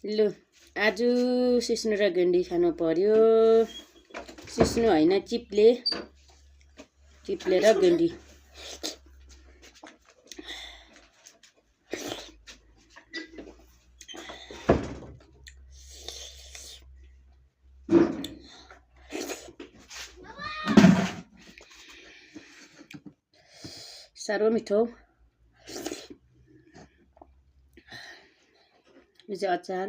लु आज सिस्नो र गेन्डी खानु पर्यो। सिस्नो हैन चिप्ले र गेन्डी। साह्रो मिठो। यो चाहिँ अचार।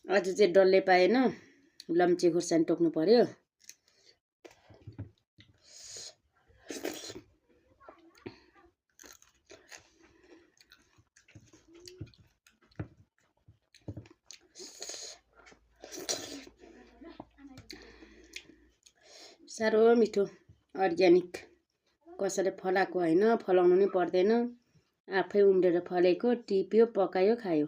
आज चाहिँ डल्ले पाएन, लम्ची खुर्सानी टोक्नु पर्यो। साह्रो मिठो, अर्ग्यानिक, कसैले फलाएको होइन, फलाउनु नि पर्दैन। आफै उम्रेर फलेको, टिप्यो, पकायो, खायो।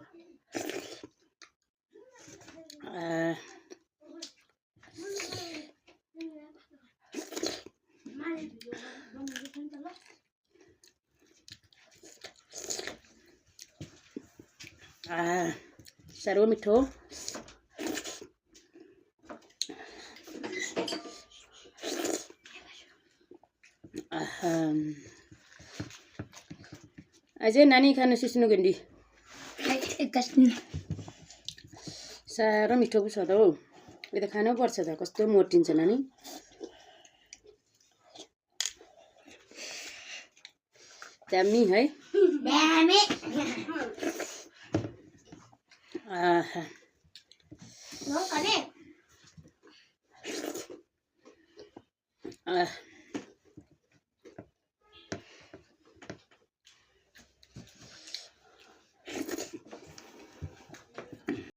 साह्रो मिठो। अझै नानी खानु सिस्नो गेन्डी। साह्रो मिठो पो छ त हौ। यो त खानुपर्छ त, कस्तो मोटिन्छ नानी। दामी है।